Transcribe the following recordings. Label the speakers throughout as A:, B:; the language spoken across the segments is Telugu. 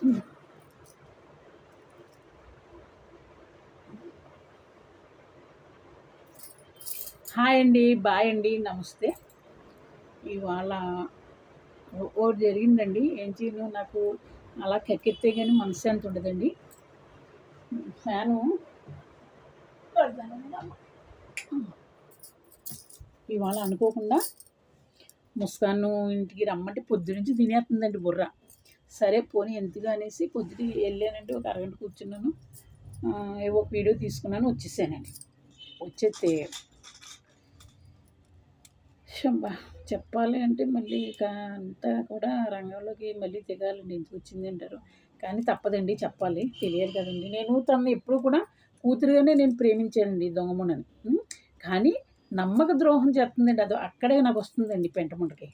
A: హాయ్ అండి, బాయ్ అండి, నమస్తే. ఇవాళ ఒకటి జరిగిందండి. ఏం చేయను, నాకు అలా కెక్కెత్తే కానీ మనశ్శాంతి ఉండదండి. ఫ్యాను పెడతానండి అమ్మ. ఇవాళ అనుకోకుండా ముస్కాను ఇంటికి రమ్మంటే పొద్దునుంచి తినేస్తుందండి బుర్ర. సరే పోనీ ఎందుకు అనేసి పొద్దుటి వెళ్ళానండి, ఒక అరగంట కూర్చున్నాను. ఏవో వీడియో తీసుకున్నాను, వచ్చేసానండి. వచ్చేస్తే షబ్బా! చెప్పాలి అంటే మళ్ళీ ఇక అంతా కూడా రంగంలోకి మళ్ళీ దిగాలండి. ఎందుకు వచ్చిందంటారు, కానీ తప్పదండి, చెప్పాలి. తెలియాలి కదండి. నేను తనని ఎప్పుడూ కూడా కూతురుగానే నేను ప్రేమించానండి దొంగమోనని. కానీ నమ్మక ద్రోహం చేస్తుందండి. అది అక్కడే నాకు వస్తుందండి పెంటముండకి.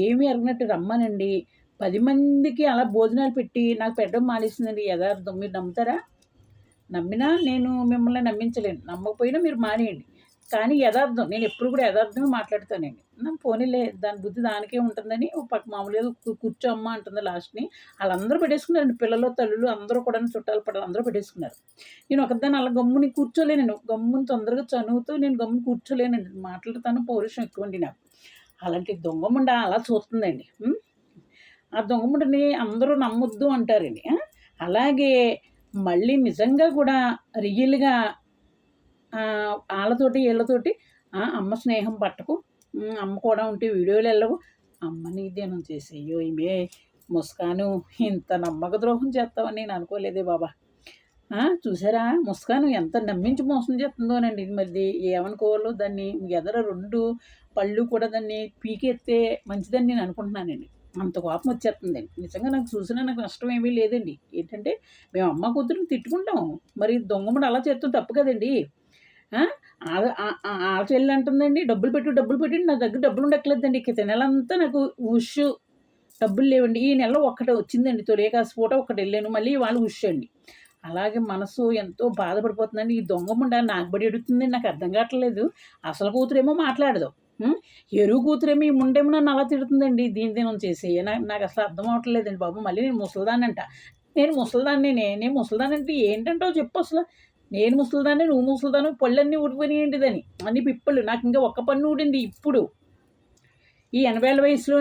A: ఏమీ అరగనట్టు రమ్మనండి 10 మందికి అలా భోజనాలు పెట్టి నాకు పెట్టడం మానేసిందండి. యథార్థం మీరు నమ్ముతారా? నమ్మినా నేను మిమ్మల్ని నమ్మించలేను, నమ్మకపోయినా మీరు మానేయండి. కానీ యథార్థం, నేను ఎప్పుడు కూడా యథార్థంగా మాట్లాడతానండి. పోనీలే దాని బుద్ధి దానికే ఉంటుందని ఒక పక్క మామూలుగా కూర్చో అమ్మ అంటుంది లాస్ట్ని. వాళ్ళందరూ పెట్టేసుకున్నారండి, పిల్లలు తల్లులు అందరూ కూడా, చుట్టాలు పడాలి అందరూ పెట్టేసుకున్నారు. నేను ఒకదాన్ని అలా గమ్ముని కూర్చోలేనండి. గమ్ముని తొందరగా చనువుతూ నేను గమ్ముని కూర్చోలేనండి. మాట్లాడతాను, పౌరుషం ఎక్కువండి నాకు. అలాంటి దొంగముండ అలా చూస్తుందండి. ఆ దొంగముండని అందరూ నమ్మొద్దు అంటారండి. అలాగే మళ్ళీ నిజంగా కూడా రియల్గా వాళ్ళతోటి వీళ్ళతోటి అమ్మ స్నేహం పట్టకు, అమ్మ కూడా ఉంటే వీడియోలు వెళ్ళవు, అమ్మని ధ్యానం చేసేయో ఇవే ముస్కాను ఇంత నమ్మక ద్రోహం చేస్తావని నేను అనుకోలేదే బాబా. చూసారా ముస్కాను ఎంత నమ్మించి మోసం చేస్తుందోనండి. మరి ఏమనుకోవాలో దాన్ని ఎదర 2 పళ్ళు కూడా దాన్ని పీకెత్తే మంచిదని నేను అనుకుంటున్నానండి. అంత కోపం వచ్చేస్తుందండి. నిజంగా నాకు చూసినా నాకు నష్టం ఏమీ లేదండి. ఏంటంటే మేము అమ్మ కూతురుని తిట్టుకుంటాం, మరి దొంగముడు అలా చేస్తాం తప్పు కదండి. ఆళ్ళ చెల్లి అంటుందండి, డబ్బులు పెట్టి నా దగ్గర డబ్బులు ఉండట్లేదండి. ఇక నెలంతా నాకు డబ్బులు లేవండి. ఈ నెలలో ఒక్కటే వచ్చిందండి, తొలికాసు పూట ఒక్కటి వెళ్ళాను, మళ్ళీ వాళ్ళు అండి. అలాగే మనసు ఎంతో బాధపడిపోతుందండి. ఈ దొంగముండ నాకు బడి ఎడుతుందండి, నాకు అర్థం కావట్లేదు. అసలు కూతురేమో మాట్లాడదు, ఎరువు కూతురేమో ఈ ముండేమో నన్ను అలా తిడుతుందండి. దీనం చేసి నాకు అసలు అర్థం అవ్వట్లేదండి బాబు. మళ్ళీ నేను ముసలిదాన్నంట. నేను ముసలిదాన్ని అంటే ఏంటంటావు చెప్పు అసలు. నేను ముసలిదాన్ని, నువ్వు ముసలిదాన్ని, పళ్ళన్నీ ఊడిపోయినాయండి దాన్ని, అన్ని పిప్పలు. నాకు ఇంకా ఒక్క పన్ను ఊడింది ఇప్పుడు. ఈ 80 ఏళ్ళ వయసులో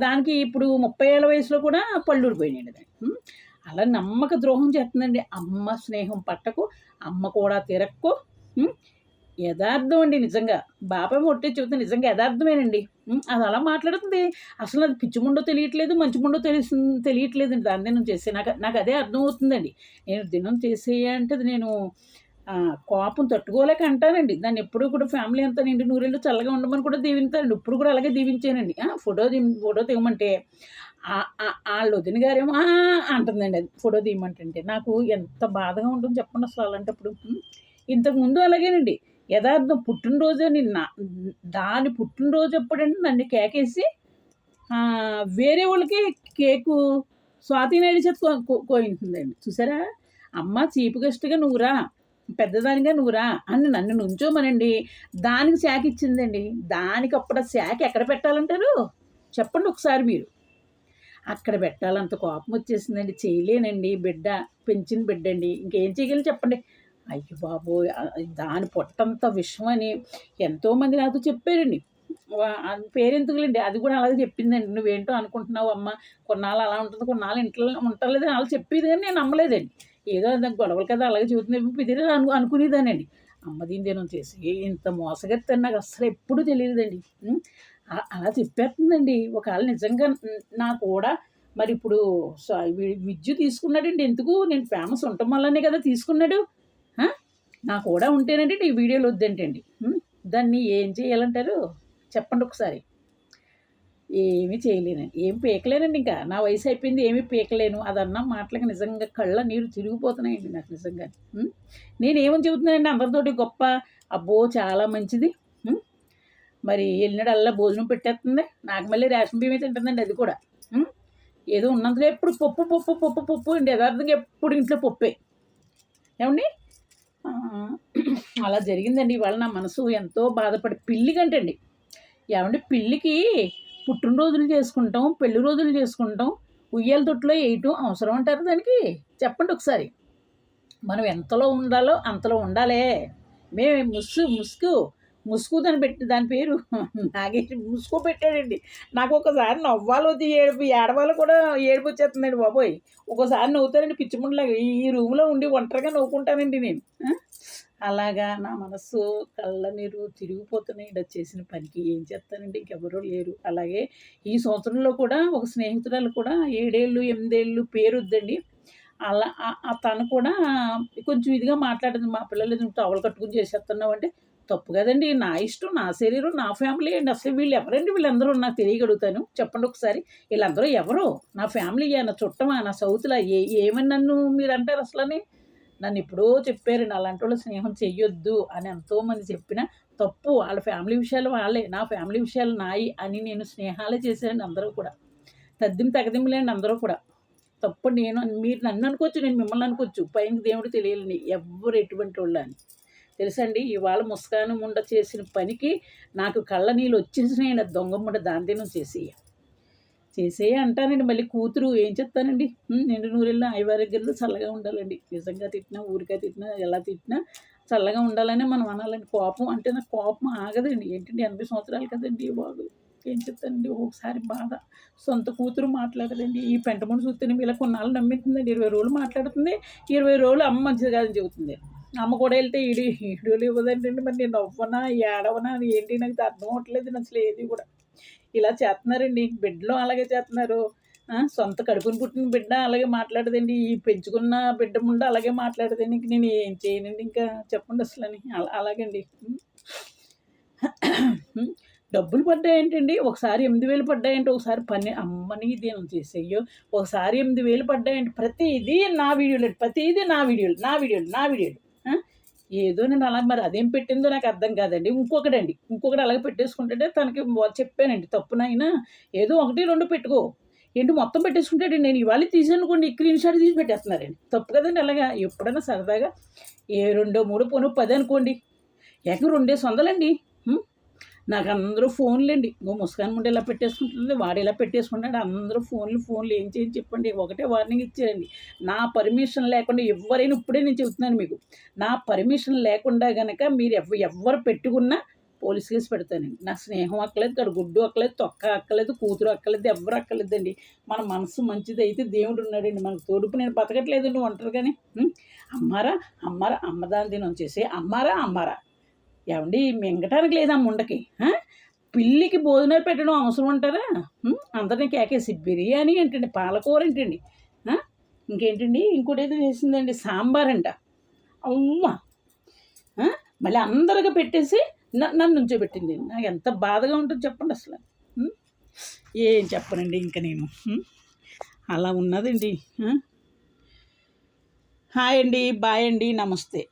A: దానికి ఇప్పుడు 30 ఏళ్ళ వయసులో కూడా పళ్ళు ఊడిపోయినాయండి దాన్ని. అలా నమ్మక ద్రోహం చేస్తుందండి. అమ్మ స్నేహం పట్టకు, అమ్మ కూడా తిరక్కు. యథార్థం అండి నిజంగా. బాబాయ్ ఒట్టే చెబుతే నిజంగా యథార్థమేనండి. అది అలా మాట్లాడుతుంది. అసలు అది పిచ్చిముండో తెలియట్లేదు, మంచిముండో తెలియట్లేదండి. దాని దినం చేసే నాకు అదే అర్థమవుతుందండి. నేను దినం చేసేయంటే నేను కోపం తట్టుకోలేక అంటానండి. దాన్ని ఎప్పుడూ కూడా ఫ్యామిలీ అంతా నిండు నూరేళ్ళు చల్లగా ఉండమని కూడా దీవించానండి. ఇప్పుడు కూడా అలాగే దీవించానండి. ఫోటో తీయమంటే వాళ్ళ వదిన గారేమో అంటుందండి. అది ఫోటో తీయమంటుంటే నాకు ఎంత బాధగా ఉంటుందో చెప్పండి అసలు అలాంటప్పుడు. ఇంతకుముందు అలాగేనండి, యథార్థం పుట్టినరోజు దాని పుట్టినరోజు ఎప్పుడంటే నన్ను కేకేసి వేరే వాళ్ళకి కేకు స్వాతి నాయుడు చేత కోయింటుందండి. చూసారా, అమ్మ చీఫ్ గెస్ట్గా నువ్వురా, పెద్దదానిగా నువ్వురా అని నన్ను నుంచోమనండి. దానికి శాఖ ఇచ్చిందండి. దానికి అప్పుడు ఆ శాఖ ఎక్కడ పెట్టాలంటారు చెప్పండి ఒకసారి మీరు. అక్కడ పెట్టాలంత కోపం వచ్చేసిందండి. చేయలేనండి, బిడ్డ పెంచిన బిడ్డ అండి, ఇంకేం చేయగలను చెప్పండి. అయ్యో బాబోయ్, దాని పొట్టంత విషం అని ఎంతోమంది నాతో చెప్పారండి. పేరెందుకులేండి, అది కూడా అలాగే చెప్పిందండి. నువ్వేంటో అనుకుంటున్నావు అమ్మ, కొన్నాళ్ళు అలా ఉంటుంది, కొన్నాళ్ళు ఇంట్లో ఉంటలేదని అలా చెప్పేది, కానీ నేను నమ్మలేదండి. ఏదో గొడవలు కదా అలాగే చూస్తుంది ఇది అనుకునేదానండి. అమ్మ దీని చేసి ఇంత మోసగత్తని నాకు అసలు ఎప్పుడు తెలియదండి. అలా చెప్పేస్తుందండి. ఒకవేళ నిజంగా నా కూడా మరి ఇప్పుడు విద్యు తీసుకున్నాడండి. ఎందుకు, నేను ఫేమస్ ఉండటం వల్లనే కదా తీసుకున్నాడు. నా కూడా ఉంటేనండి ఈ వీడియోలు వద్దంటండి. దాన్ని ఏం చేయాలంటారు చెప్పండి ఒకసారి. ఏమీ చేయలేనండి, ఏం పీకలేనండి. ఇంకా నా వయసు అయిపోయింది, ఏమీ పీకలేను. అదన్నా మాటలకి నిజంగా కళ్ళ నీరు తిరిగిపోతున్నాయండి నాకు నిజంగా. నేనేమని చెబుతున్నానండి అందరితోటి గొప్ప, అబ్బో చాలా మంచిది, మరి వెళ్ళినాడల్లా భోజనం పెట్టేస్తుంది. నాకు మళ్ళీ రేషన్ బియ్యం తింటుందండి, అది కూడా. ఏదో ఉన్నంతలో ఎప్పుడు పప్పు అండి. యథార్థంగా ఎప్పుడు ఇంట్లో పప్పే. ఏమండి, అలా జరిగిందండి. ఇవాళ నా మనసు ఎంతో బాధపడి పిల్లికంటండి. ఏమంటే పిల్లికి పుట్టినరోజులు చేసుకుంటాం, పెళ్లి రోజులు చేసుకుంటాం, ఉయ్యాల తొట్టులో వేయటం అవసరం అంటారు దానికి? చెప్పండి ఒకసారి. మనం ఎంతలో ఉండాలో అంతలో ఉండాలే. మేము ముసుగు దాని పేరు నాగేసి ముసుగు పెట్టాడండి. నాకు ఒకసారి నవ్వాలొద్దు ఏడవాలో కూడా ఏడుపొచ్చేస్తుందండి బాబోయ్! ఒక్కోసారి నవ్వుతానండి పిచ్చిముండలాగా. ఈ రూమ్‌లో ఉండి ఒంటరిగా నవ్వుకుంటానండి నేను. అలాగా నా మనస్సు కళ్ళ నీరు తిరిగిపోతున్నాయి అది చేసిన పనికి. ఏం చేస్తానండి ఇంకెవరూ లేరు. అలాగే ఈ సంవత్సరంలో కూడా ఒక స్నేహితురాలు కూడా 7 ఏళ్ళు, 8 ఏళ్ళు పేరొద్దండి. అలా తను కూడా కొంచెం ఇదిగా మాట్లాడింది. మా పిల్లలు నువ్వు టవల్ కట్టుకొని చేసేస్తున్నావంటే, తప్పు కదండీ! నా ఇష్టం, నా శరీరం, నా ఫ్యామిలీ అండి. అసలు వీళ్ళెవరండి వీళ్ళందరూ నాకు తెలియగలుగుతాను. చెప్పండి ఒకసారి. వీళ్ళందరూ ఎవరు? నా ఫ్యామిలీయా? నా చుట్టమా? నా సౌతులా? ఏమని నన్ను మీరంటారు అసలని? నన్నెప్పుడో చెప్పారండి అలాంటోళ్ళ స్నేహం చెయ్యొద్దు అని ఎంతోమంది చెప్పినా తప్పు. ఆళ్ళ ఫ్యామిలీ విషయాలు వాళ్ళే. నా ఫ్యామిలీ విషయాలు నాయి అని నేను స్నేహాలే చేశానండి అందరూ కూడా. తగదింపులేండి అందరూ కూడా. తప్పు మీరు నన్ను అనుకోవచ్చు, నేను మిమ్మల్ని అనుకోవచ్చు. పైన దేవుడు తెలియాలండి ఎవ్వరు ఎటువంటోళ్ళు అని. తెలుసండి ఇవాళ ముస్కాను ముండ చేసిన పనికి నాకు కళ్ళ నీళ్ళు వచ్చేసినాయండి. అది దొంగ ముండ దాంతేనం చేసేయి అంటానండి. మళ్ళీ కూతురు ఏం చెప్తానండి, నిండు నూరేళ్ళు ఆయువారోగ్యాలు చల్లగా ఉండాలండి. నిజంగా తిట్టినా, ఊరికే తిట్టినా, ఎలా తిట్టినా చల్లగా ఉండాలని మనం అనాలండి. కోపం అంటే నాకు కోపం ఆగదండి. ఏంటంటే 80 సంవత్సరాలు కదండీ బాబు! ఏం చెప్తానండి ఒక్కొక్కసారి బాధ. సొంత కూతురు మాట్లాడదండి. ఈ పెంట మనిషి చూస్తేనేమో ఇలా కొన్నాళ్ళు నమ్మింటుందండి. 20 రోజులు మాట్లాడుతుంది. 20 రోజులు అమ్మ మంచిది కాదని చెబుతుంది. అమ్మ కూడా వెళ్తే ఈడులు ఇవ్వదంటండి. మరి నేను నవ్వనా, ఏడవనా అది ఏంటి నాకు అర్థం అవ్వట్లేదు అసలు ఏది కూడా. ఇలా చేస్తున్నారండి. బిడ్డలు అలాగే చేస్తున్నారు. సొంత కడుపున పుట్టిన బిడ్డ అలాగే మాట్లాడదండి. ఈ పెంచుకున్న బిడ్డ ముందు అలాగే మాట్లాడదండి. ఇంక నేను ఏం చేయనండి ఇంకా చెప్పండి అసలని. అలాగండి. డబ్బులు పడ్డాయేంటండి, ఒకసారి 8,000 పడ్డాయంటే, ఒకసారి అమ్మని దీనం చేసేయ్యో! ఒకసారి 8,000 పడ్డాయంటే ప్రతీదీ నా వీడియోలు, ప్రతీదీ నా వీడియోలు. ఏదోనండి అలా మరి అదేం పెట్టిందో నాకు అర్థం కాదండి. ఇంకొకటి అలాగే పెట్టేసుకుంటుంటే తనకి చెప్పానండి, తప్పు నాయనా ఏదో 1, 2 పెట్టుకో. ఏంటి మొత్తం పెట్టేసుకుంటాడండి. నేను ఇవాళ తీసాననుకోండి స్క్రీన్ షాట్ తీసి పెట్టేస్తున్నారండి. తప్పు కదండి అలాగా. ఎప్పుడైనా సరదాగా ఏ 2, 3 పోను 10 అనుకోండి. ఏకంగా 2,500 అండి. నాకు అందరూ ఫోన్లండి. ముస్కాన్ ముందు ఇలా పెట్టేసుకుంటుంది, వాడు ఇలా పెట్టేసుకుంటాడు. అందరూ ఫోన్లు ఏం చేయని చెప్పండి. ఒకటే వార్నింగ్ ఇచ్చారండి. నా పర్మిషన్ లేకుండా ఎవరైనా ఇప్పుడే నేను చెబుతున్నాను మీకు. నా పర్మిషన్ లేకుండా గనక మీరు ఎవ్వరు పెట్టుకున్నా పోలీస్ కేసు పెడతానండి. నా స్నేహం అక్కలేదు, గుడ్డు అక్కలేదు, తొక్క అక్కలేదు, కూతురు అక్కలేదు, ఎవ్వరు అక్కలేదండి. మన మనసు మంచిదైతే దేవుడు ఉన్నాడండి మనకు తోడుపు. నేను బతకట్లేదండి ఒంటరిగానే. అమ్మారా అమ్మదాని దినం చేసి అమ్మారా ఏమండి మింగటానికి లేదా ముండకి? పిల్లికి భోజనాలు పెట్టడం అవసరం అంటారా? అందరినీ కేకేసి బిర్యానీ ఏంటండి, పాలకూర ఏంటండి, ఇంకేంటండి ఇంకోటి ఏదో చేసిందండి, సాంబార్ అంట. అమ్మ మళ్ళీ అందరిగా పెట్టేసి నన్ను నుంచోబెట్టింది. నాకు ఎంత బాధగా ఉంటుందో చెప్పండి అసలు. ఏం చెప్పనండి ఇంకా నేను. అలా ఉన్నదండి. హాయ్ అండి, బాయ్ అండి, నమస్తే.